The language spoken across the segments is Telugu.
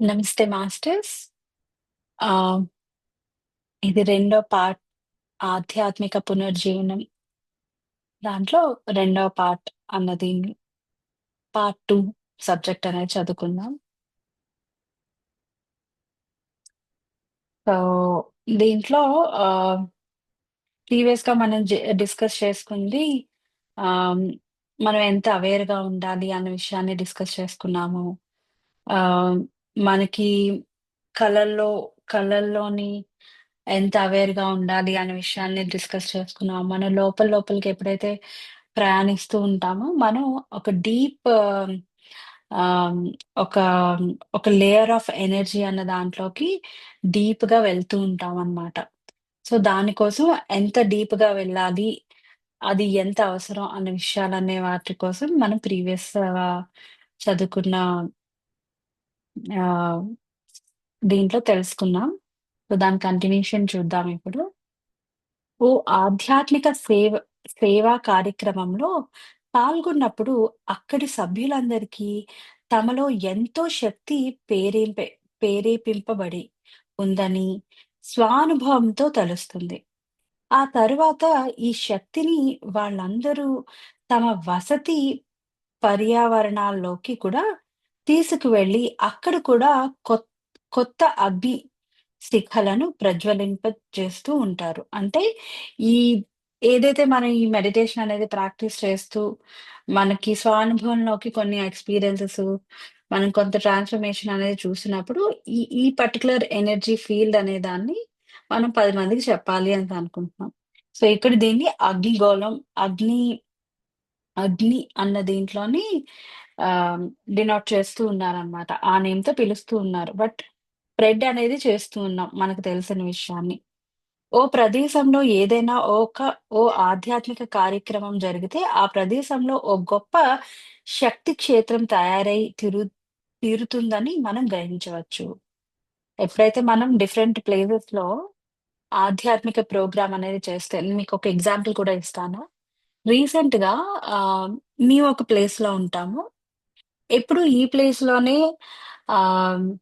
నమస్తే మాస్టర్స్. ఆహ్, ఇది రెండో పార్ట్ ఆధ్యాత్మిక పునర్జీవనం. దాంట్లో రెండవ పార్ట్ అన్నది పార్ట్ 2 సబ్జెక్ట్ అనేది చదువుకుందాం. సో, దీంట్లో ఆహ్, ప్రీవియస్‌గా మనం డిస్కస్ చేసుకుంది ఆహ్, మనం ఎంత అవేర్‌గా ఉండాలి అన్న విషయాన్ని డిస్కస్ చేసుకున్నాము. ఆహ్, మనకి కళల్లో కళల్లోని ఎంత అవేర్‌గా ఉండాలి అనే విషయాన్ని డిస్కస్ చేసుకున్నాం. మనం లోపలికి ఎప్పుడైతే ప్రయాణిస్తూ ఉంటామో, మనం ఒక డీప్ ఆహ్, ఒక ఒక లేయర్ ఆఫ్ ఎనర్జీ అన్న దాంట్లోకి డీప్‌గా వెళ్తూ ఉంటామనమాట. సో, దానికోసం ఎంత డీప్‌గా వెళ్ళాలి, అది ఎంత అవసరం అన్న విషయాలనే వాటి కోసం మనం చదువుకున్న ఆహ్, దీంట్లో తెలుసుకున్నాం. సో, దాని కంటిన్యూషన్ చూద్దాం ఇప్పుడు. ఓ ఆధ్యాత్మిక సేవా కార్యక్రమంలో పాల్గొన్నప్పుడు అక్కడి సభ్యులందరికీ తమలో ఎంతో శక్తి పేరేంపె ప్రేరేపింపబడి ఉందని స్వానుభవంతో తెలుస్తుంది. ఆ తరువాత ఈ శక్తిని వాళ్ళందరూ తమ వసతి పర్యావరణాల్లోకి కూడా తీసుకువెళ్ళి అక్కడ కూడా కొత్ కొత్త అగ్ని శిఖలను ప్రజ్వలింపజేస్తూ ఉంటారు. అంటే ఈ ఏదైతే మనం ఈ మెడిటేషన్ అనేది ప్రాక్టీస్ చేస్తూ మనకి స్వానుభవంలోకి కొన్ని ఎక్స్‌పీరియన్సెస్ మనం కొంత ట్రాన్స్‌ఫర్మేషన్ అనేది చూసినప్పుడు ఈ పర్టిక్యులర్ ఎనర్జీ ఫీల్డ్ అనే దాన్ని మనం 10 మందికి చెప్పాలి అని అనుకుంటున్నాం. సో, ఇక్కడ దీన్ని అగ్నిగోళం, అగ్ని అగ్ని అన్న దీంట్లోని ఆహ్, డినోట్ చేస్తూ ఉన్నారనమాట. ఆ నేమ్‌తో పిలుస్తూ ఉన్నారు. బట్ స్ప్రెడ్ అనేది చేస్తూ ఉన్నాం మనకు తెలిసిన విషయాన్ని. ఓ ప్రదేశంలో ఏదైనా ఓ ఆధ్యాత్మిక కార్యక్రమం జరిగితే, ఆ ప్రదేశంలో ఓ గొప్ప శక్తి క్షేత్రం తయారై తీరుతుందని మనం గ్రహించవచ్చు. ఎప్పుడైతే మనం డిఫరెంట్ ప్లేసెస్‌లో ఆధ్యాత్మిక ప్రోగ్రామ్ అనేది చేస్తే మీకొక ఎగ్జాంపుల్ కూడా ఇస్తాను. రీసెంట్‌గా ఆహ్, మేము ఒక ప్లేస్‌లో ఉంటాము. ఎప్పుడు ఈ ప్లేస్‌లోనే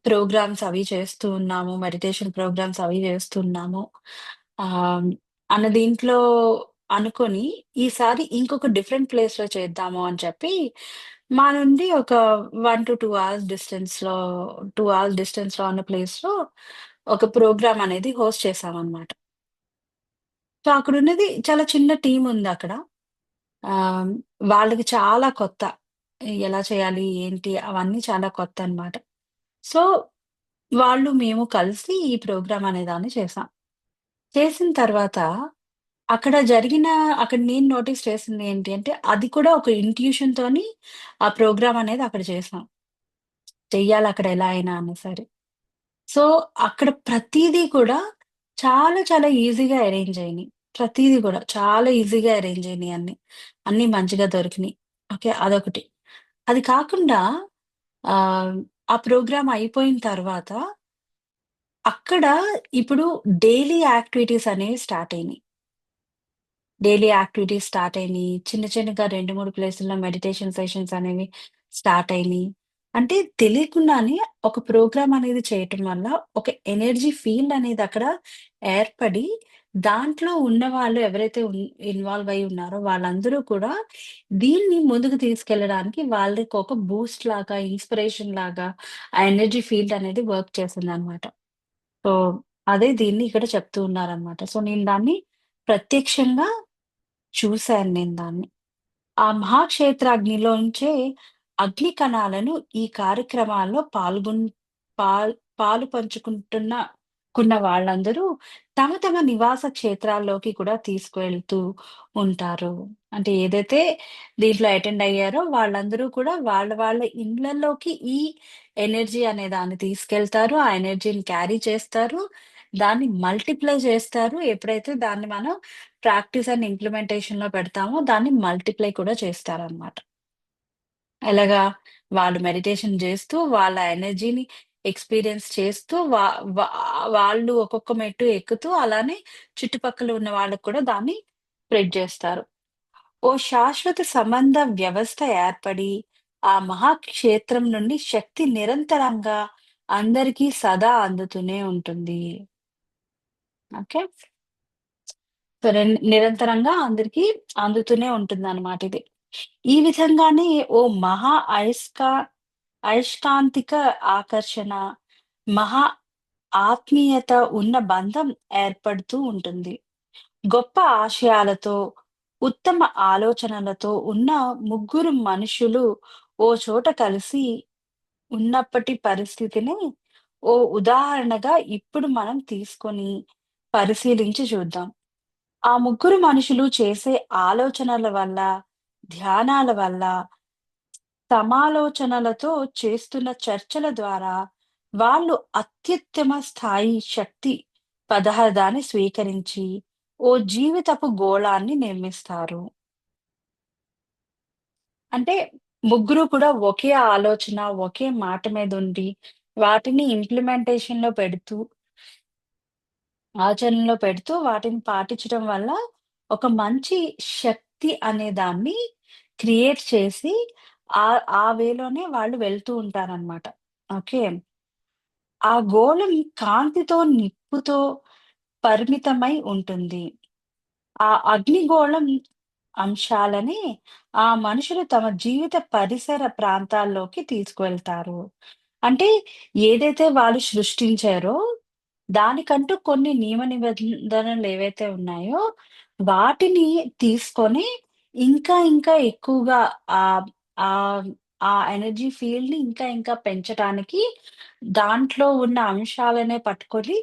ప్రోగ్రామ్స్ అవి చేస్తూ ఉన్నాము. మెడిటేషన్ ప్రోగ్రామ్స్ అవి చేస్తున్నాము. ఆహ్, అన్న దీంట్లో అనుకోని ఈసారి ఇంకొక డిఫరెంట్ ప్లేస్‌లో చేద్దాము అని చెప్పి, మా నుండి ఒక 1-2 అవర్స్ డిస్టెన్స్‌లో ఉన్న ప్లేస్‌లో ఒక ప్రోగ్రామ్ అనేది హోస్ట్ చేశామనమాట. సో, అక్కడున్నది చాలా చిన్న టీముందక్కడ. ఆహ్, వాళ్ళకి చాలా కొత్త. ఎలా చేయాలి? ఏంటి? అవన్నీ చాలా కొత్తనమాట. సో, మేము కలిసి ఈ ప్రోగ్రామ్ అనే దాన్ని చేశాం. చేసిన తర్వాత అక్కడ నేను నోటీస్ చేసింది ఏంటి అంటే, అది కూడా ఒక ఇంట్యూషన్‌తోని ఆ ప్రోగ్రామ్ అనేది అక్కడ చేశాం. చెయ్యాలక్కడ ఎలా అయినా అన్నా సరే. సో, అక్కడ ప్రతీదీ కూడా చాలా చాలా ఈజీగా అరేంజ్ అయినియి. ప్రతీదీ గూడా చాలా ఈజీగా అరేంజ్ అయినియి అన్నీ. అన్నీ మంచిగా దొరికినియి. ఓకే. అదొకటి. అది కాకుండా ఆహ్, ఆ ప్రోగ్రామ్ అయిపోయిన తర్వాత అక్కడ ఇప్పుడు డైలీ యాక్టివిటీస్ అనేవి స్టార్ట్ అయినియి. డైలీ యాక్టివిటీస్ స్టార్ట్ అయినియి. చిన్న చిన్నగా 2, 3 ప్లేసుల్లో మెడిటేషన్ సెషన్స్ అనేవి స్టార్ట్ అయినియి. అంటే తెలియకుండానే ఒక ప్రోగ్రామ్ అనేది చేయటం వల్ల ఒక ఎనర్జీ ఫీల్డ్ అనేది అక్కడ ఏర్పడి, దాంట్లో ఉన్నవాళ్ళు ఎవరైతే ఇన్వాల్వ్ అయ్యి ఉన్నారో వాళ్ళందరూ కూడా దీన్ని ముందుకు తీసుకెళ్ళడానికి వాళ్ళకొక బూస్ట్ లాగా, ఇన్‌స్పిరేషన్ లాగా ఆ ఎనర్జీ ఫీల్డ్ అనేది వర్క్ చేసిందనమాట. సో, అదే దీన్ని ఇక్కడ చెప్తూ ఉన్నారనమాట. సో, నేను దాన్ని ప్రత్యక్షంగా చూసాను నేను దాన్ని. ఆ మహాక్షేత్రాగ్నిలోంచే అగ్ని కణాలను ఈ కార్యక్రమాల్లో పాల్ పాలు కున్న వాళ్ళందరూ తమ తమ నివాస క్షేత్రాల్లోకి కూడా తీసుకువెళ్తూ ఉంటారు. అంటే ఏదైతే దీంట్లో అటెండ్ అయ్యారో వాళ్ళందరూ కూడా వాళ్ళ ఇండ్లల్లోకి ఈ ఎనర్జీ అనే దాన్ని తీసుకెళ్తారు. ఆ ఎనర్జీని క్యారీ చేస్తారు. దాన్ని మల్టిప్లై చేస్తారు. ఎప్పుడైతే దాన్ని మనం ప్రాక్టీస్ అండ్ ఇంప్లిమెంటేషన్‌లో పెడతామో దాన్ని మల్టిప్లై కూడా చేస్తారనమాట. ఎలాగా? వాళ్ళు మెడిటేషన్ జేస్తూ, వాళ్ళ ఎనర్జీని ఎక్స్‌పీరియన్స్ చేస్తూ, వా వా వాళ్ళు ఒక్కొక్క మెట్టు ఎక్కుతూ, అలానే చుట్టుపక్కల ఉన్న వాళ్ళకి కూడా దాన్ని స్ప్రెడ్ జేస్తారు. ఓ శాశ్వత సంబంధ వ్యవస్థ ఏర్పడి, ఆ మహాక్షేత్రం నుండి శక్తి నిరంతరంగా అందరికీ సదా అందుతూనే ఉంటుంది. ఓకే. సో, నిరంతరంగా అందరికి అందుతూనే ఉంటుందన్నమాట ఇది. ఈ విధంగానే ఓ మహా అయస్కాంతిక ఆకర్షణ, మహా ఆత్మీయత ఉన్న బంధం ఏర్పడుతూ ఉంటుంది. గొప్ప ఆశయాలతో, ఉత్తమ ఆలోచనలతో ఉన్న ముగ్గురు మనుషులు ఓ చోట కలిసి ఉన్నప్పటి పరిస్థితిని ఓ ఉదాహరణగా ఇప్పుడు మనం తీసుకొని పరిశీలించి చూద్దాం. ఆ ముగ్గురు మనుషులు చేసే ఆలోచనల వల్ల, ధ్యానాల వల్ల, సమాలోచనలతో చేస్తున్న చర్చల ద్వారా వాళ్ళు అత్యుత్తమ స్థాయి శక్తి పదార్థాన్ని స్వీకరించి, ఓ జీవితపు గోళాన్ని నిర్మిస్తారు. అంటే ముగ్గురు కూడా ఒకే ఆలోచన, ఒకే మాట మీదుండి, వాటిని ఇంప్లిమెంటేషన్‌లో పెడుతూ, ఆచరణలో పెడుతూ, వాటిని పాటించడం వల్ల ఒక మంచి శక్తి అనే దాన్ని క్రియేట్ చేసి ఆ వేలోనే వాళ్ళు వెళ్తూ ఉంటారనమాట. ఓకే. ఆ గోళం కాంతితో, నిప్పుతో పరిమితమై ఉంటుంది. ఆ అగ్నిగోళం అంశాలని ఆ మనుషులు తమ జీవిత పరిసర ప్రాంతాల్లోకి తీసుకువెళ్తారు. అంటే ఏదైతే వాళ్ళు సృష్టించారో దానికంటూ కొన్ని నియమ నిబంధనలు ఏవైతే ఉన్నాయో వాటిని తీసుకొని ఇంకా ఇంకా ఎక్కువగా ఆహ్, ఆహ్, ఆ ఎనర్జీ ఫీల్డ్‌ని ఇంకా ఇంకా పెంచటానికి దాంట్లో ఉన్న అంశాలనే పట్టుకొని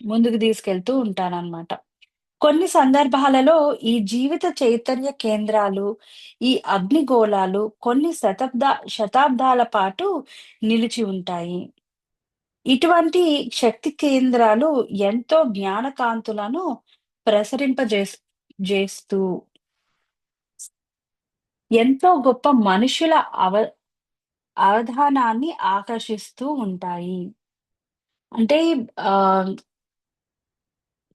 ముందుకు తీసుకెళ్తూ ఉంటారనమాట. కొన్ని సందర్భాలలో ఈ జీవిత చైతన్య కేంద్రాలు, ఈ అగ్నిగోళాలు కొన్ని శతాబ్దాల పాటు నిలిచి ఉంటాయి. ఇటువంటి శక్తి కేంద్రాలు ఎంతో జ్ఞానకాంతులను జేస్తూ ఎంతో గొప్ప మనుషుల అవధానాన్ని ఆకర్షిస్తూ ఉంటాయి. అంటే ఆహ్,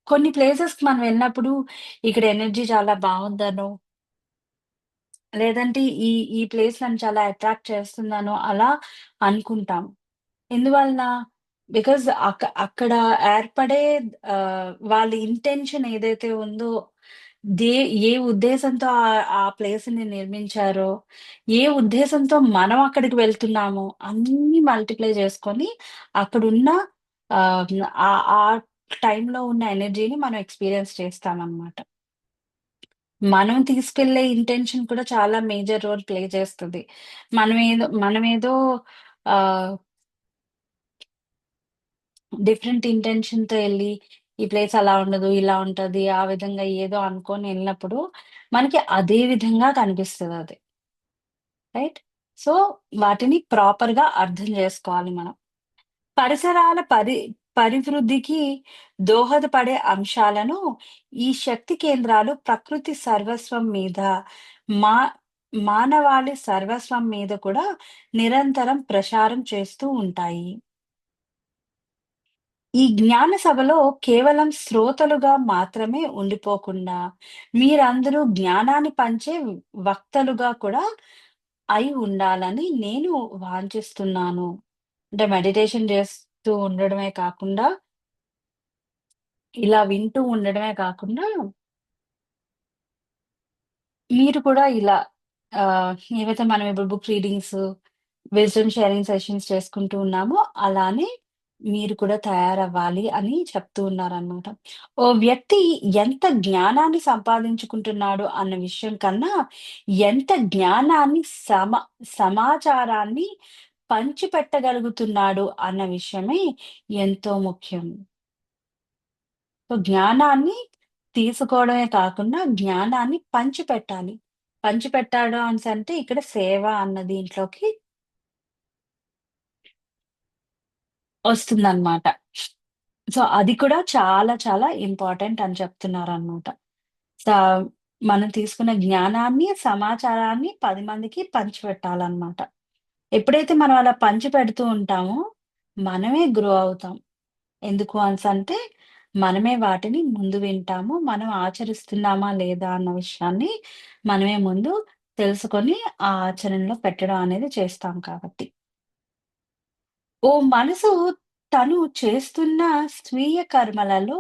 కొన్ని ప్లేసెస్‌కి మనం వెళ్ళినప్పుడు ఇక్కడ ఎనర్జీ చాలా బావుందనో లేదంటే ఈ ప్లేస్ నన్ను చాలా అట్రాక్ట్ చేస్తుందనో అలా అనుకుంటాం. ఎందువలన? బికాజ్ అక్కడ ఏర్పడే వాళ్ళ ఇంటెన్షన్ ఏదైతే ఉందో, దే ఏ ఉద్దేశంతో ఆ ప్లేస్‌ని నిర్మించారో, ఏ ఉద్దేశంతో మనం అక్కడికి వెళ్తున్నామో అన్నీ మల్టిప్లై చేసుకొని అక్కడున్న ఆహ్, ఆ ఆ టైంలో ఉన్న ఎనర్జీని మనం ఎక్స్‌పీరియన్స్ చేస్తామనమాట. మనం తీసుకెళ్ళే ఇంటెన్షన్ కూడా చాలా మేజర్ రోల్ ప్లే చేస్తది. మనమేదో ఆహ్, డిఫరెంట్ ఇంటెన్షన్‌తో ఎళ్లి, ఈ ప్లేస్ అలా ఉండదు, ఇలా ఉంటది, ఆ విధంగా ఏదో అనుకోని ఎళ్ళినప్పుడు, మనకి అదే విధంగా కనిపిస్తదది. రైట్? సో, వాటిని ప్రాపర్‌గా అర్థం జేసుకోవాలి మనం. పరిసరాల పరివృద్ధికి దోహదపడే అంశాలను ఈ శక్తి కేంద్రాలు ప్రకృతి సర్వస్వం మీద, మా మానవాళి సర్వస్వం మీద కూడా నిరంతరం ప్రసారం చేస్తూ ఉంటాయి. ఈ జ్ఞాన సభలో కేవలం శ్రోతలుగా మాత్రమే ఉండిపోకుండా, మీరందరూ జ్ఞానాన్ని పంచే వక్తలుగా కూడా అయి ఉండాలని నేను వాంఛిస్తున్నాను. అంటే మెడిటేషన్ చేస్తూ ఉండడమే కాకుండా, ఇలా వింటూ ఉండడమే కాకుండా, మీరు కూడా ఇలా ఏవైతే మనం ఇప్పుడు book readings, wisdom sharing sessions చేసుకుంటూ ఉన్నామో, అలానే మీరు కూడా తయారవ్వాలి అని చెప్తూ ఉన్నారనమాట. ఓ వ్యక్తి ఎంత జ్ఞానాన్ని సంపాదించుకుంటున్నాడు అన్న విషయం కన్నా, ఎంత జ్ఞానాన్ని సమాచారాన్ని పంచిపెట్టగలుగుతున్నాడు అన్న విషయమే ఎంతో ముఖ్యం. సో, జ్ఞానాన్ని తీసుకోవడమే కాకుండా, జ్ఞానాన్ని పంచిపెట్టాలి. పంచిపెట్టడం అనేసంటే ఇక్కడ సేవ అన్న దీంట్లోకి వస్తుందనమాట. సో, అది కూడా చాలా చాలా ఇంపార్టెంట్ అని చెప్తున్నారనమాట. సా మనం తీసుకున్న జ్ఞానాన్ని, సమాచారాన్ని 10 మందికి పంచిపెట్టాలనమాట. ఎప్పుడైతే మనం అలా పంచిపెడుతూ ఉంటామో, మనమే గ్రో అవుతాం. ఎందుకు అనేసంటే, మనమే వాటిని ముందు వింటాము. మనం ఆచరిస్తున్నామా లేదా అన్న విషయాన్ని మనమే ముందు తెలుసుకొని, ఆ ఆచరణలో పెట్టడం అనేది చేస్తాం కాబట్టి. ఓ మనసు తను చేస్తున్న స్వీయ కర్మలలో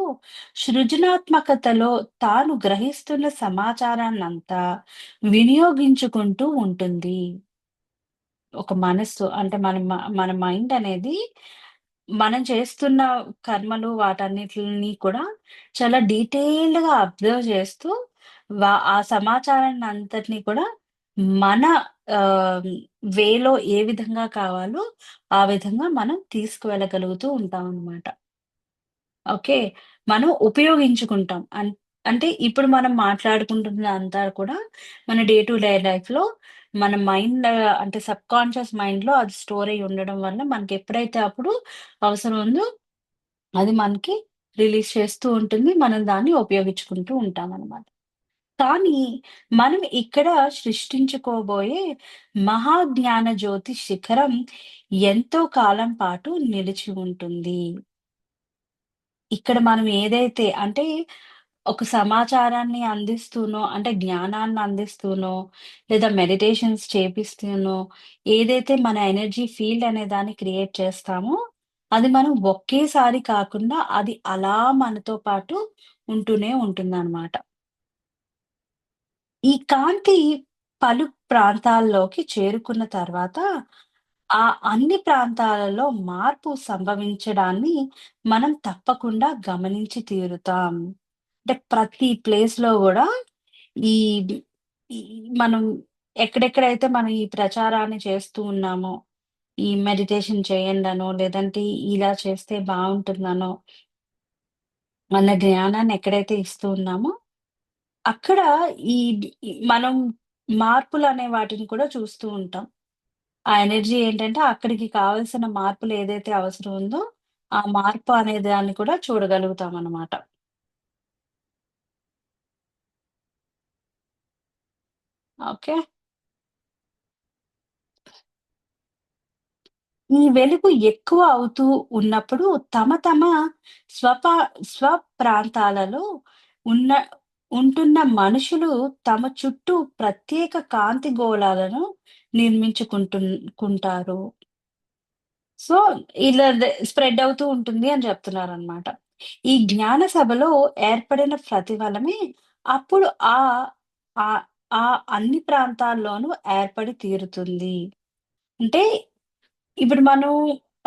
సృజనాత్మకతలో తాను గ్రహిస్తున్న సమాచారాన్నంతా వినియోగించుకుంటూ ఉంటుంది. ఒక మనస్సు అంటే మన మైండ్ అనేది మనం చేస్తున్న కర్మలు వాటన్నిటిని కూడా చాలా డీటెయిల్డ్‌గా అబ్జర్వ్ చేస్తూ ఆ సమాచారాన్ని అంతటిని కూడా మన ఆహ్, వేలో ఏ విధంగా కావాలో ఆ విధంగా మనం తీసుకువెళ్ళగలుగుతూ ఉంటామనమాట. ఓకే. మనం ఉపయోగించుకుంటాం. అంటే ఇప్పుడు మనం మాట్లాడుకుంటున్నదంతా కూడా మన డే టు డే లైఫ్‌లో మన మైండ్ అంటే సబ్‌కాన్షియస్ మైండ్‌లో అది స్టోర్ అయ్యి ఉండడం వల్ల మనకెప్పుడైతే అప్పుడు అవసరం ఉందో అది మనకి రిలీజ్ చేస్తూ ఉంటుంది. మనం దాన్ని ఉపయోగించుకుంటూ ఉంటామనమాట. కానీ మనం ఇక్కడ సృష్టించుకోబోయే మహాజ్ఞాన జ్యోతి శిఖరం ఎంతో కాలం పాటు నిలిచి ఉంటుంది. ఇక్కడ మనం ఏదైతే అంటే ఒక సమాచారాన్ని అందిస్తూనో, అంటే జ్ఞానాన్ని అందిస్తూనో, లేదా మెడిటేషన్స్ చేపిస్తూనో, ఏదైతే మన ఎనర్జీ ఫీల్డ్ అనే దాన్ని క్రియేట్ చేస్తామో, అది మనం ఒకేసారి కాకుండా అది అలా మనతో పాటు ఉంటూనే ఉంటుందనమాట. ఈ కాంతి పలు ప్రాంతాల్లోకి చేరుకున్న తర్వాత, ఆ అన్ని ప్రాంతాలలో మార్పు సంభవించడాన్ని మనం తప్పకుండా గమనించి తీరుతాం. అంటే ప్రతి ప్లేస్‌లో గూడా ఈ ఈ మనం ఎక్కడెక్కడైతే మనం ఈ ప్రచారాన్ని చేస్తూ ఉన్నామో, ఈ మెడిటేషన్ చేయండనో, లేదంటే ఇలా చేస్తే బావుంటుందనో, అన్న జ్ఞానాన్ని ఎక్కడైతే ఇస్తూ ఉన్నామో అక్కడ మనం మార్పులనే వాటిని కూడా చూస్తూ ఉంటాం. ఆ ఎనర్జీ ఏంటంటే అక్కడికి కావాల్సిన మార్పులు ఏదైతే అవసరం ఉందో, ఆ మార్పు అనే దాన్ని కూడా చూడగలుగుతామనమాట. ఓకే. ఈ వెలుగు ఎక్కువ అవుతూ ఉన్నప్పుడు తమ స్వప స్వప్రాంతాలలో ఉన్న ఉంటున్న మనుషులు తమ చుట్టూ ప్రత్యేక కాంతి గోళాలను కుంటారు. సో, ఇలా స్ప్రెడ్ అవుతూ ఉంటుంది అని చెప్తున్నారనమాట. ఈ జ్ఞాన సభలో ఏర్పడిన ప్రతిఫలమే అప్పుడు ఆహ్, ఆ అన్ని ప్రాంతాల్లోనూ ఏర్పడి తీరుతుంది. అంటే ఇప్పుడు మనం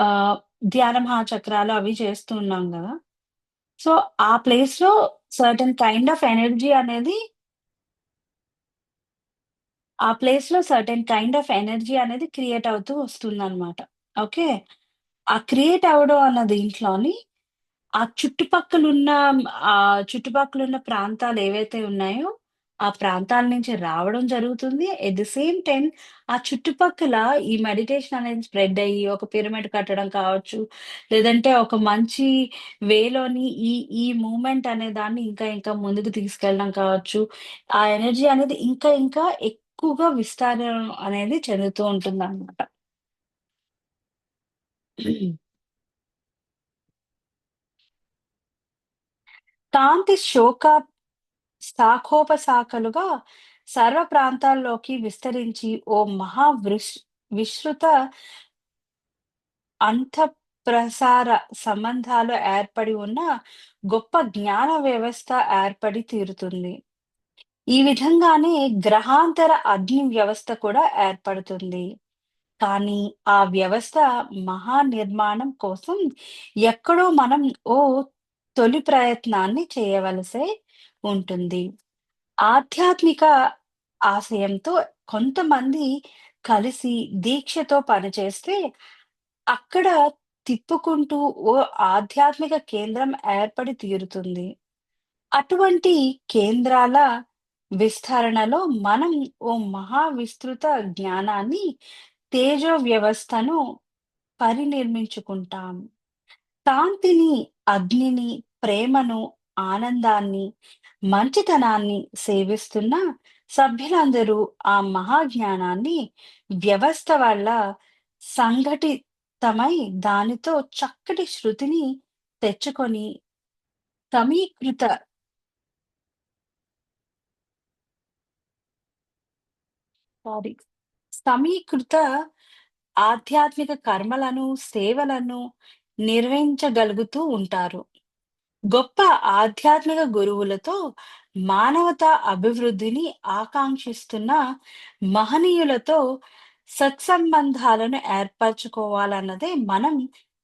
ఆహ్, ధ్యాన మహాచక్రాలు అవి చేస్తూ ఉన్నాం గదా! సో, ఆ ప్లేస్‌లో సర్టెన్ కైండ్ ఆఫ్ ఎనర్జీ అనేది ఆ ప్లేస్‌లో సర్టెన్ కైండ్ ఆఫ్ ఎనర్జీ అనేది క్రియేట్ అవుతూ వస్తుందనమాట. ఓకే. ఆ క్రియేట్ అవ్వడం అన్న దీంట్లోని చుట్టుపక్కలున్న ప్రాంతాలేవైతే ఉన్నాయో, ఆ ప్రాంతాల నుంచి రావడం జరుగుతుంది. ఎట్ ది సేమ్ టైమ్ ఆ చుట్టుపక్కల ఈ మెడిటేషన్ అనేది స్ప్రెడ్ అయ్యి, ఒక పిరమిడ్ కట్టడం కావచ్చు, లేదంటే ఒక మంచి వేలోని ఈ మూవ్‌మెంట్ అనే దాన్ని ఇంకా ముందుకు తీసుకెళ్ళడం కావచ్చు. ఆ ఎనర్జీ అనేది ఇంకా ఎక్కువగా విస్తరణ అనేది చెందుతూ ఉంటుందనమాట. కాంతి శాఖోపశాఖలుగా సర్వ ప్రాంతాల్లోకి విస్తరించి ఓ విస్తృత అంతఃప్రసార సంబంధాలు ఏర్పడి ఉన్న గొప్ప జ్ఞాన వ్యవస్థ ఏర్పడి తీరుతుంది. ఈ విధంగానే గ్రహాంతర అగ్ని వ్యవస్థ కూడా ఏర్పడుతుంది. కానీ ఆ వ్యవస్థ మహానిర్మాణం కోసం ఎక్కడో మనం ఓ తొలి ప్రయత్నాన్ని చేయవలసే ఉంటుంది. ఆధ్యాత్మిక ఆశయంతో కొంతమంది కలిసి దీక్షతో పనిచేస్తే, అక్కడ తిప్పుకుంటూ ఓ ఆధ్యాత్మిక కేంద్రం ఏర్పడి తీరుతుంది. అటువంటి కేంద్రాల విస్తరణలో మనం ఓ మహా విస్తృత జ్ఞానాన్ని, తేజో వ్యవస్థను పరినిర్మించుకుంటాం. కాంతిని, అగ్నిని, ప్రేమను, ఆనందాన్ని, మంచితనాన్ని సేవిస్తున్న సభ్యులందరూ ఆ మహాజ్ఞానాన్ని వ్యవస్థ వల్ల సంఘటితమై దానితో చక్కటి శృతిని తెచ్చుకొని సమీకృత సారీ సమీకృత ఆధ్యాత్మిక కర్మలను, సేవలను నిర్వహించగలుగుతూ ఉంటారు. గొప్ప ఆధ్యాత్మిక గురువులతో మానవతా అభివృద్ధిని ఆకాంక్షిస్తున్న మహనీయులతో సత్సంబంధాలను ఏర్పరచుకోవాలన్నదే మనం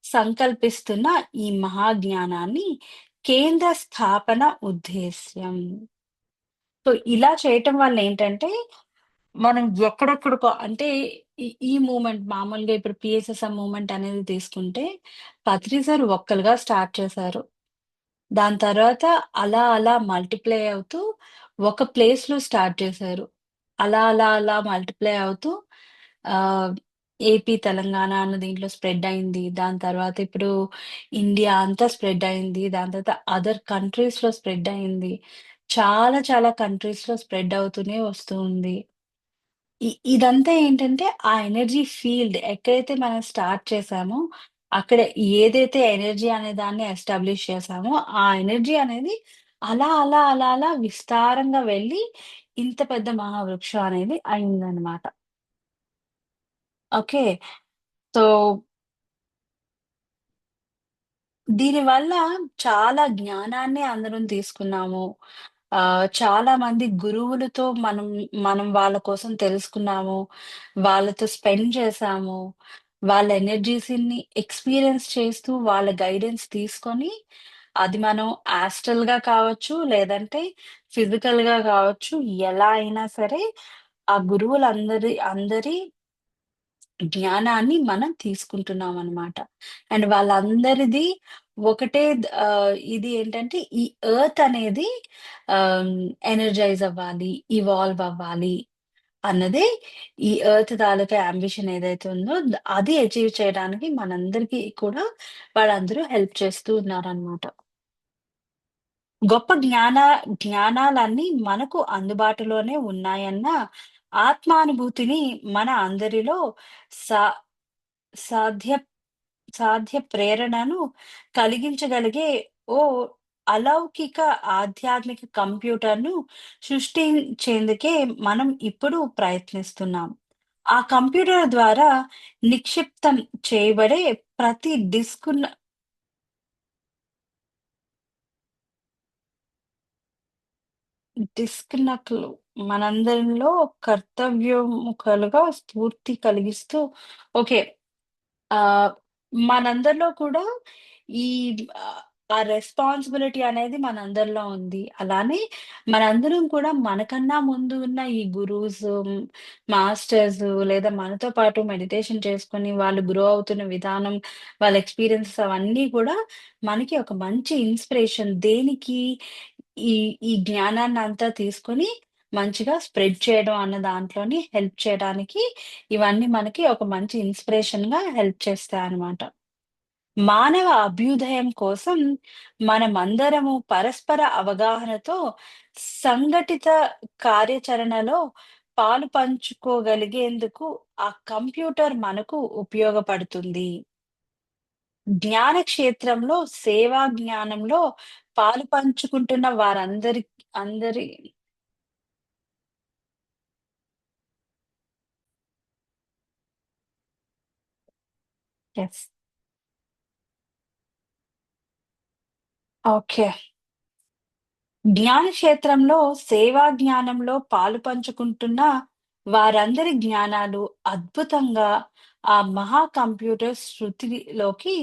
సంకల్పిస్తున్న ఈ మహాజ్ఞానాన్ని కేంద్ర స్థాపన ఉద్దేశ్యం. సో, ఇలా చేయటం వల్ల ఏంటంటే, మనం ఎక్కడెక్కడికో అంటే ఈ మూవ్‌మెంట్ మామూలుగా ఇప్పుడు పీఎస్ఎస్ఎం మూవ్‌మెంట్ అనేది తీసుకుంటే, పత్రి సార్ ఒక్కలుగా స్టార్ట్ చేశారు. దాని తర్వాత అలా అలా మల్టిప్లై అవుతూ ఒక ప్లేస్‌లో స్టార్ట్ చేశారు. అలా అలా అలా మల్టిప్లై అవుతూ ఆహ్, ఏపీ, తెలంగాణ అన్న దీంట్లో స్ప్రెడ్ అయింది. దాని తర్వాత ఇప్పుడు ఇండియా అంతా స్ప్రెడ్ అయింది. దాని తర్వాత అదర్ కంట్రీస్‌లో స్ప్రెడ్ అయింది. చాలా చాలా కంట్రీస్‌లో స్ప్రెడ్ అవుతూనే వస్తూ ఉంది. ఇదంతా ఏంటంటే, ఆ ఎనర్జీ ఫీల్డ్ ఎక్కడైతే మనం స్టార్ట్ చేసామో, అక్కడ ఏదైతే ఎనర్జీ అనే దాన్ని ఎస్టాబ్లిష్ చేసామో, ఆ ఎనర్జీ అనేది అలా, అలా, అలా, అలా విస్తారంగా వెళ్ళి, ఇంత పెద్ద మహావృక్షం అనేది అయిందనమాట. ఓకే. సో, దీనివల్ల చాలా జ్ఞానాన్ని అందరం తీసుకున్నాము. చాలా మంది గురువులతో మనం వాళ్ళ కోసం తెలుసుకున్నాము. వాళ్ళతో స్పెండ్ చేశాము. వాళ్ళ ఎనర్జీస్‌ని ఎక్స్‌పీరియన్స్ చేస్తూ వాళ్ళ గైడెన్స్ తీసుకొని, అది మనం యాస్ట్రల్‌గా కావచ్చు, లేదంటే ఫిజికల్‌గా కావచ్చు, ఎలా అయినా సరే ఆ అందరి జ్ఞానాన్ని మనం తీసుకుంటున్నామనమాట. అండ్ వాళ్ళందరిది ఒకటే ఇది ఏంటంటే ఈ ఎర్త్ అనేది ఆహ్, ఎనర్జైజ్ అవ్వాలి, ఇవాల్వ్ అవ్వాలి అన్నదే ఈ ఎర్త్ తాలూకా యాంబిషన్ ఏదైతే ఉందో అది అచీవ్ చేయడానికి మనందరికీ కూడా వాళ్ళందరూ హెల్ప్ చేస్తూ ఉన్నారనమాట. గొప్ప జ్ఞానాలన్నీ మనకు అందుబాటులోనే ఉన్నాయన్న ఆత్మానుభూతిని మన అందరిలో సా సాధ్య సాధ్య ప్రేరణను కలిగించగలిగే ఓ అలౌకిక ఆధ్యాత్మిక కంప్యూటర్‌ను సృష్టించేందుకే మనం ఇప్పుడు ప్రయత్నిస్తున్నాం. ఆ కంప్యూటర్ ద్వారా నిక్షిప్తం చేయబడే ప్రతి డిస్క్‌నట్లు మనందరిలో కర్తవ్యోముఖలుగా స్ఫూర్తి కలిగిస్తూ ఓకే. ఆహ్, మనందరిలో కూడా ఈ ఆ రెస్పాన్సిబిలిటీ అనేది మనందరిలో ఉంది. అలానే మనందరం కూడా మనకన్నా ముందు ఉన్న ఈ గురూస్, మాస్టర్స్ లేదా మనతో పాటు మెడిటేషన్ చేసుకొని వాళ్ళు గ్రో అవుతున్న విధానం, వాళ్ళ ఎక్స్‌పీరియన్సెస్ అవన్నీ కూడా మనకి ఒక మంచి ఇన్‌స్పిరేషన్. దేనికి ఈ ఈ జ్ఞానాన్నంతా తీసుకొని మంచిగా స్ప్రెడ్ చేయడం అన్న దాంట్లోని హెల్ప్ చేయడానికి ఇవన్నీ మనకి ఒక మంచి ఇన్‌స్పిరేషన్‌గా హెల్ప్ చేస్తాయన్నమాట. మానవ అభ్యుదయం కోసం మనమందరము పరస్పర అవగాహనతో సంఘటిత కార్యాచరణలో పాలు పంచుకోగలిగేందుకు ఆ కంప్యూటర్ మనకు ఉపయోగపడుతుంది. జ్ఞాన క్షేత్రంలో, సేవా జ్ఞానంలో పాలు పంచుకుంటున్న అందరి యెస్. ఓకే. జ్ఞానక్షేత్రంలో, సేవా జ్ఞానంలో పాలు పంచుకుంటున్న వారందరి జ్ఞానాలు అద్భుతంగా ఆ మహా కంప్యూటర్ శృతిలోకి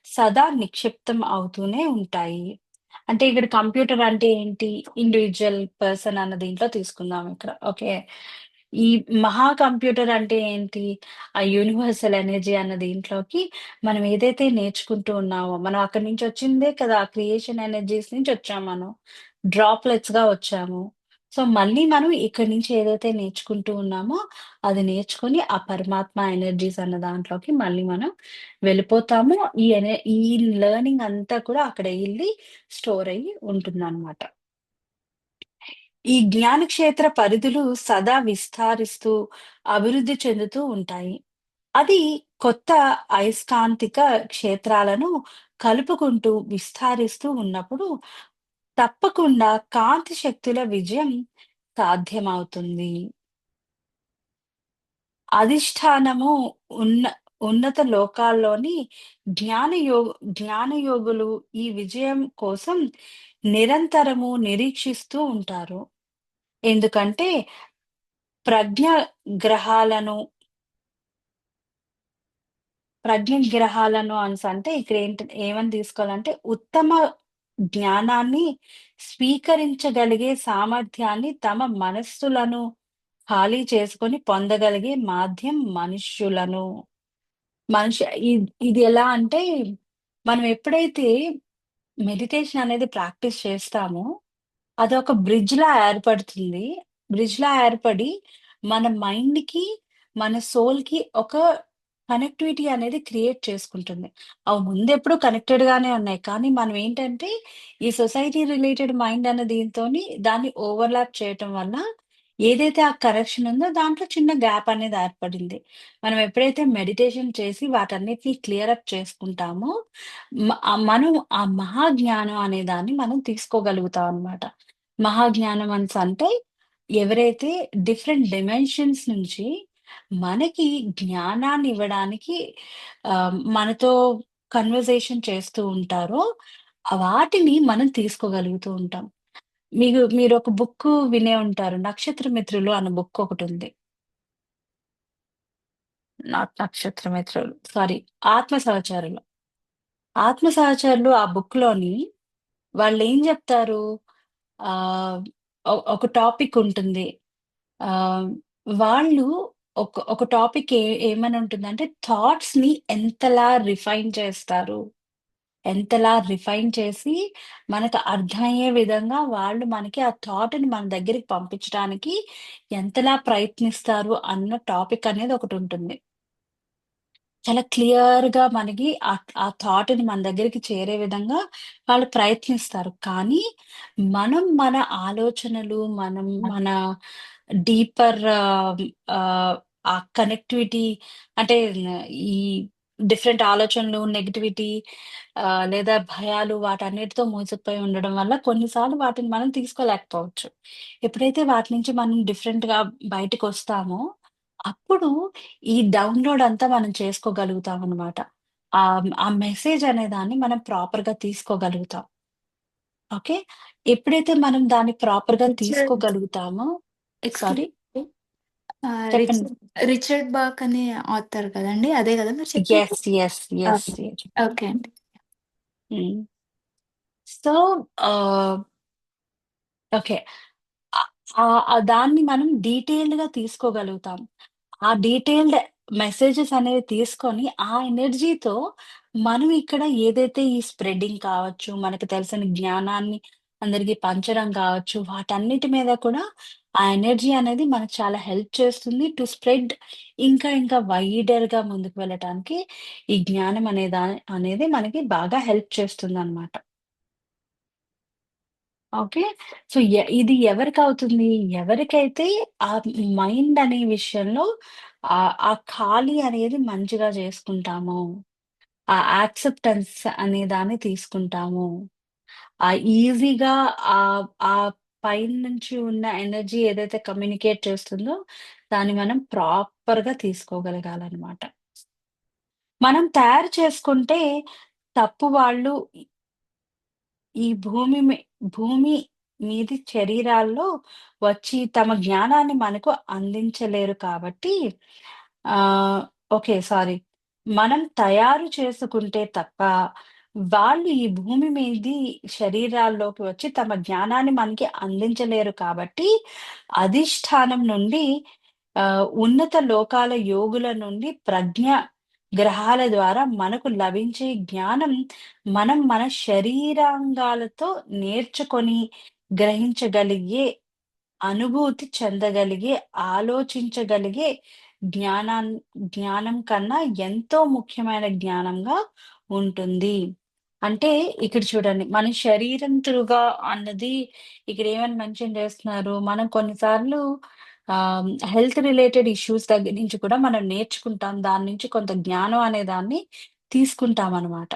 సదా నిక్షిప్తం అవుతూనే ఉంటాయి. అంటే ఇక్కడ కంప్యూటర్ అంటే ఏంటి? ఇండివిడ్యువల్ పర్సన్ అన్న దీంట్లో తీసుకుందాం ఇక్కడ. ఓకే. ఈ మహా కంప్యూటర్ అంటే ఏంటి? ఆ యూనివర్సల్ ఎనర్జీ అన్న దీంట్లోకి మనం ఏదైతే నేర్చుకుంటూ ఉన్నామో, మనం అక్కడి నుంచి వచ్చిందే కదా! క్రియేషన్ ఎనర్జీస్ నుంచి వచ్చాం మనం. డ్రాప్‌లెట్స్‌గా వచ్చాము. సో, మళ్ళీ మనం ఇక్కడి నుంచి ఏదైతే నేర్చుకుంటూ ఉన్నామో, అది నేర్చుకొని ఆ పరమాత్మ ఎనర్జీస్ అన్న దాంట్లోకి మళ్ళీ మనం వెళ్ళిపోతాము. ఈ లెర్నింగ్ అంతా కూడా అక్కడ ఎళ్లి స్టోర్ అయ్యి ఉంటుందనమాట. ఈ జ్ఞానక్షేత్ర పరిధులు సదా విస్తరిస్తూ, అభివృద్ధి చెందుతూ ఉంటాయి. అది కొత్త అయస్కాంతిక క్షేత్రాలను కలుపుకుంటూ విస్తరిస్తూ ఉన్నప్పుడు, తప్పకుండా కాంతి శక్తుల విజయం సాధ్యమవుతుంది. అధిష్టానము ఉన్న ఉన్నత లోకాల్లోని జ్ఞాన యో జ్ఞానయోగులు ఈ విజయం కోసం నిరంతరము నిరీక్షిస్తూ ఉంటారు. ఎందుకంటే ప్రజ్ఞ గ్రహాలను అనేసంటే ఇక్కడేంటి ఏమని తీసుకోవాలంటే ఉత్తమ జ్ఞానాన్ని స్వీకరించగలిగే సామర్థ్యాన్ని తమ మనస్సులను ఖాళీ చేసుకొని పొందగలిగే మాధ్యం మనుష్యులను. మనిషి ఇది ఎలా అంటే, మనం ఎప్పుడైతే మెడిటేషన్ అనేది ప్రాక్టీస్ చేస్తామో, అదొక బ్రిడ్జ్‌లా ఏర్పడుతుంది. బ్రిడ్జ్‌లా ఏర్పడి, మన మైండ్‌కి, మన సోల్‌కి ఒక కనెక్టివిటీ అనేది క్రియేట్ చేసుకుంటుంది. అవి ముందెప్పుడూ కనెక్టెడ్‌గానే ఉన్నాయి. కానీ మనం ఏంటంటే, ఈ సొసైటీ రిలేటెడ్ మైండ్ అన్న దీనితోని దాన్ని ఓవర్‌లాప్ చేయటం వల్ల, ఏదైతే ఆ కనెక్షన్ ఉందో దాంట్లో చిన్న గ్యాప్ అనేది ఏర్పడింది. మనం ఎప్పుడైతే మెడిటేషన్ చేసి వాటన్నిటిని క్లియర్ అప్ చేసుకుంటామో, మనం ఆ మహాజ్ఞానం అనే దాన్ని మనం తీసుకోగలుగుతాం అన్నమాట. మహాజ్ఞానం అంటే ఎవరైతే డిఫరెంట్ డైమెన్షన్స్ నుంచి మనకి జ్ఞానాన్ని ఇవ్వడానికి మనతో కన్వర్జేషన్ చేస్తూ ఉంటారో, వాటిని మనం తీసుకోగలుగుతూ ఉంటాం. మీరొక బుక్కు వినే ఉంటారు. 'నక్షత్రమిత్రులు' అన్న బుక్ ఒకటుంది. నాట్ 'నక్షత్రమిత్రులు' సారీ 'ఆత్మ సహచరులు.' 'ఆత్మ సహచరులు' ఆ బుక్‌లోని వాళ్ళేం జెప్తారు? ఆహ్, ఒక టాపిక్ ఉంటుంది. ఆహ్, వాళ్ళు ఒక టాపిక్ ఏమని ఉంటుందంటే థాట్స్‌ని ఎంతలా రిఫైన్ చేస్తారు. ఎంతలా రిఫైన్ చేసి మనకు అర్థమయ్యే విధంగా వాళ్ళు మనకి ఆ థాట్‌ని మన దగ్గరికి పంపించడానికి ఎంతలా ప్రయత్నిస్తారు అన్న టాపిక్ అనేది ఒకటుంటుంది. చాలా క్లియర్‌గా మనకి ఆ థాట్‌ని మన దగ్గరికి చేరే విధంగా వాళ్ళు ప్రయత్నిస్తారు. కానీ, మనం మన ఆలోచనలు, మనం మన డీపర్ ఆ కనెక్టివిటీ అంటే ఈ డిఫరెంట్ ఆలోచనలు, నెగటివిటీ లేదా భయాలు వాటన్నిటితో మూసుకుపోయి ఉండడం వల్ల కొన్నిసార్లు వాటిని మనం తీసుకోలేకపోవచ్చు. ఎప్పుడైతే వాటి నుంచి మనం డిఫరెంట్‌గా బయటికొస్తామో, అప్పుడు ఈ డౌన్‌లోడ్ అంతా మనం చేసుకోగలుగుతామనమాట. ఆ మెసేజ్ అనే దాన్ని మనం ప్రాపర్‌గా తీసుకోగలుగుతాం. ఓకే. ఎప్పుడైతే మనం దాన్ని ప్రాపర్‌గా రిచర్డ్ తీసుకోగలుగుతామో ఎక్స్‌క్యూజ్ సారీ మీ. చెప్పండి. రిచర్డ్ రిచర్డ్ బాక్ అనే ఆథర్ కదండీ! అదే గదా మీరు చెప్పింది? Yes. Yes. Yes. Okay. Yes. Okay అండి. హ్మ్. సో, ఆహ్, ఓకే. ఆహ్, దాన్ని మనం డీటెయిల్డ్‌గా తీసుకోగలుగుతాం. ఆ డీటెయిల్డ్ మెసేజెస్ అనేవి తీసుకొని, ఆ ఎనర్జీతో మనం ఇక్కడ ఏదైతే ఈ స్ప్రెడ్డింగ్ కావచ్చు, మనకు తెలిసిన జ్ఞానాన్ని అందరికి పంచడం కావచ్చు, వాటన్నిటి మీద కూడా ఆ ఎనర్జీ అనేది మనకు చాలా హెల్ప్ చేస్తుంది. టు స్ప్రెడ్ ఇంకా ఇంకా వైడర్‌గా ముందుకు వెళ్ళటానికి ఈ జ్ఞానం అనేది మనకి బాగా హెల్ప్ చేస్తుందనమాట. ఓకే. సో, ఇది ఎవరికవుతుంది? ఎవరికైతే ఆ మైండ్ అనే విషయంలో ఆ ఖాళీ అనేది మంచిగా చేసుకుంటామో, ఆ యాక్సెప్టెన్స్ అనే దాన్ని తీసుకుంటాము. ఈజీగా ఆ పైనుంచి ఉన్న ఎనర్జీ ఏదైతే కమ్యూనికేట్ చేస్తుందో, దాన్ని మనం ప్రాపర్‌గా తీసుకోగలగాలనమాట. మనం తయారు చేసుకుంటే తప్పు వాళ్ళు ఈ భూమి మీది శరీరాల్లో వచ్చి తమ జ్ఞానాన్ని మనకు అందించలేరు కాబట్టి ఓకే. సారీ. మనం తయారు చేసుకుంటే తప్ప వాళ్ళు ఈ భూమి మీది శరీరాల్లోకి వచ్చి తమ జ్ఞానాన్ని మనకి అందించలేరు కాబట్టి అధిష్టానం నుండి ఉన్నత లోకాల యోగుల నుండి గ్రహాల ద్వారా మనకు లభించే జ్ఞానం మన శరీరాంగాలతో నేర్చుకొని, గ్రహించగలిగే, అనుభూతి చెందగలిగే, ఆలోచించగలిగే జ్ఞానాన్ జ్ఞానం కన్నా ఎంతో ముఖ్యమైన జ్ఞానంగా ఉంటుంది. అంటే ఇక్కడ చూడండి, మన శరీరం త్రుగా అన్నది ఇక్కడేమని మెన్షన్ చేస్తున్నారు, మనం కొన్నిసార్లు హెల్త్ రిలేటెడ్ ఇష్యూస్ దగ్గర నుంచి కూడా మనం నేర్చుకుంటాం. దాని నుంచి కొంత జ్ఞానం అనే దాన్ని తీసుకుంటామనమాట.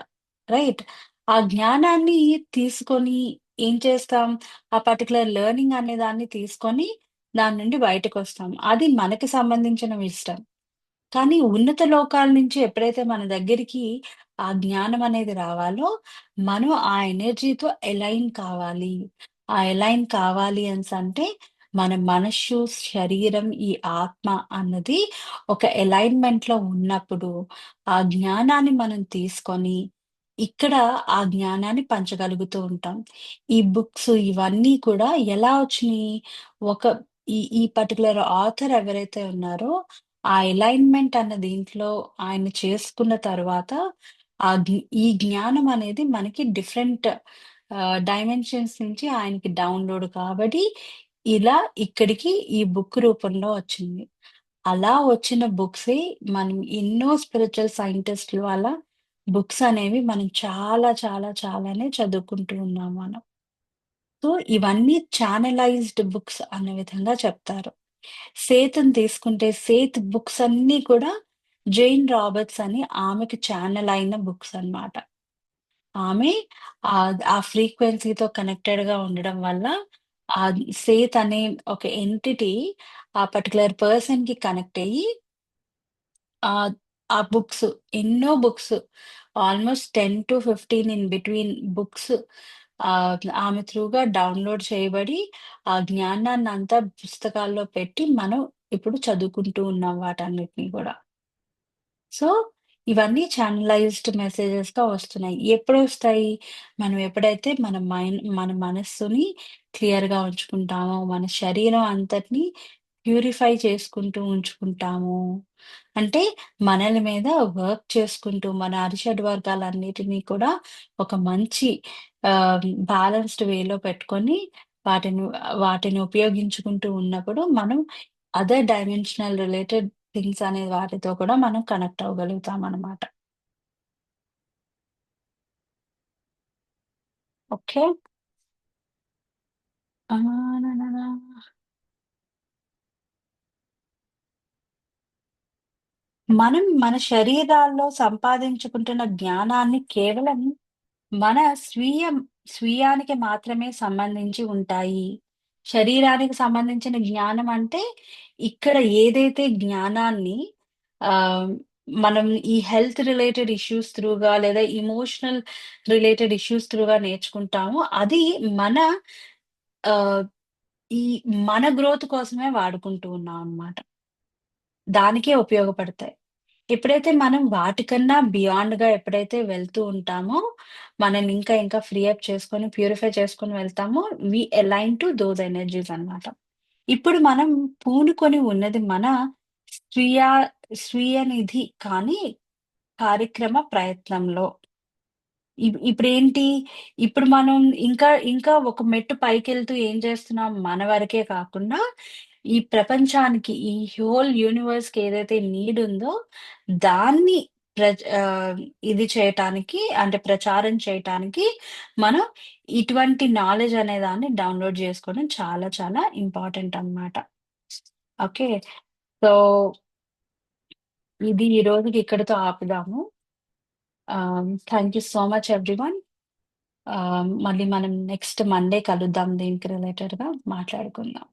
రైట్. ఆ జ్ఞానాన్ని తీసుకొని ఏం చేస్తాం? ఆ పర్టిక్యులర్ లెర్నింగ్ అనే దాన్ని తీసుకొని దాని నుండి బయటకొస్తాం. అది మనకి సంబంధించిన విషయం. కానీ ఉన్నత లోకాల నుంచి ఎప్పుడైతే మన దగ్గరికి ఆ జ్ఞానం అనేది రావాలో, మనం ఆ ఎనర్జీతో ఎలైన్ కావాలి. ఆ ఎలైన్ కావాలి అనేసంటే, మన మనస్సు, శరీరం, ఈ ఆత్మ అన్నది ఒక ఎలైన్‌మెంట్‌లో ఉన్నప్పుడు, ఆ జ్ఞానాన్ని మనం తీసుకొని, ఇక్కడ ఆ జ్ఞానాన్ని పంచగలుగుతూ ఉంటాం. ఈ బుక్స్ ఇవన్నీ కూడా ఎలా వచ్చినియి? ఒక ఈ పర్టిక్యులర్ ఆథర్ ఎవరైతే ఉన్నారో, ఆ ఎలైన్‌మెంట్ అన్న దీంట్లో ఆయన చేసుకున్న తరువాత, ఈ జ్ఞానం అనేది మనకి డిఫరెంట్ డైమెన్షన్స్ నుంచి ఆయనకి డౌన్‌లోడ్ కాబట్టి, ఇలా ఇక్కడికి ఈ బుక్ రూపంలో వచ్చింది. అలా వచ్చిన బుక్సే మనం ఎన్నో స్పిరిచ్యువల్ సైంటిస్ట్‌ల వాళ్ళ బుక్స్ అనేవి మనం చాలా, చాలా, చాలానే చదువుకుంటూ ఉన్నాం మనం. సో, ఇవన్నీ ఛానలైజ్డ్ బుక్స్ అన్న విధంగా చెప్తారు. 'సేత్'ని తీసుకుంటే 'సేత్' బుక్స్ అన్నీ కూడా జేన్ రాబర్ట్స్ అని ఆమెకి ఛానెల్ అయిన బుక్స్ అన్నమాట. ఆమె ఆ ఫ్రీక్వెన్సీతో కనెక్టెడ్‌గా ఉండడం వల్ల అది 'సేత్' అనే ఒక ఎంటిటీ ఆ పర్టిక్యులర్ పర్సన్‌కి కనెక్ట్ అయ్యి ఆహ్, ఆ బుక్స్ ఎన్నో books almost 10-15 in between books ఆమె త్రూగా డౌన్‌లోడ్ చేయబడి, ఆ జ్ఞానాన్నంతా పుస్తకాల్లో పెట్టి మనం ఇప్పుడు చదువుకుంటూ ఉన్నాం వాటన్నిటిని గూడా. సో, ఇవన్నీ ఛానలైజ్డ్ మెసేజెస్‌గా వస్తున్నాయి. ఎప్పుడొస్తాయి? మనం ఎప్పుడైతే మన మనస్సుని క్లియర్‌గా ఉంచుకుంటామో, మన శరీరం అంతటిని ప్యూరిఫై చేసుకుంటూ ఉంచుకుంటాము. అంటే మనల మీద వర్క్ చేసుకుంటూ, మన అరిషడ్ వర్గాలన్నిటిని కూడా ఒక మంచి బ్యాలెన్స్‌డ్ వేలో పెట్టుకొని వాటిని వాటిని ఉపయోగించుకుంటూ ఉన్నప్పుడు మనం అదర్ డైమెన్షనల్ రిలేటెడ్ థింగ్స్ అనే వాటితో కూడా మనం కనెక్ట్ అవ్వగలుగుతామనమాట. ఓకే. నా. మనం మన శరీరాల్లో సంపాదించుకుంటున్న జ్ఞానాన్ని కేవలం మన స్వీయానికి మాత్రమే సంబంధించి ఉంటాయి. శరీరానికి సంబంధించిన జ్ఞానం అంటే, ఇక్కడ ఏదైతే జ్ఞానాన్ని ఆహ్, మనం ఈ హెల్త్ రిలేటెడ్ ఇష్యూస్ త్రూగా లేదా ఎమోషనల్ రిలేటెడ్ ఇష్యూస్ త్రూగా నేర్చుకుంటామో, అది మన ఆహ్, ఈ మన గ్రోత్ కోసమే వాడుకుంటూ ఉన్నాం అన్నమాట. దానికే ఉపయోగపడతాయి. ఎప్పుడైతే మనం వాటికన్నా బియాండ్‌గా ఎప్పుడైతే వెళ్తూ ఉంటామో, మనల్ని ఇంకా ఇంకా ఫ్రీ అప్ చేసుకొని, ప్యూరిఫై చేసుకొని వెళ్తామో, వి అలైన్ టు దోస్ ఎనర్జీస్ అన్నమాట. ఇప్పుడు మనం పూనుకొని ఉన్నది మన స్వీయ స్వీయ నిధి కానీ కార్యక్రమ ప్రయత్నంలో. ఇప్పుడేంటి, ఇప్పుడు మనం ఇంకా ఒక మెట్టు పైకెళ్తూ ఏం చేస్తున్నాం, మన వరకే కాకుండా, ఈ ప్రపంచానికి, ఈ హోల్ యూనివర్స్‌కి ఏదైతే నీడ్ ఉందో, దాన్ని ఆహ్, ఇది చేయటానికి అంటే ప్రచారం చేయటానికి, మనం ఇటువంటి నాలెడ్జ్ అనే దాన్ని డౌన్‌లోడ్ చేసుకోవడం చాలా చాలా ఇంపార్టెంట్ అన్నమాట. ఓకే. సో, ఇది ఈ రోజుకి ఇక్కడితో ఆపుదాము. Thank you so much everyone. మళ్ళీ మనం నెక్స్ట్ మండే కలుద్దాం దీనికి రిలేటెడ్‌గా మాట్లాడుకుందాం.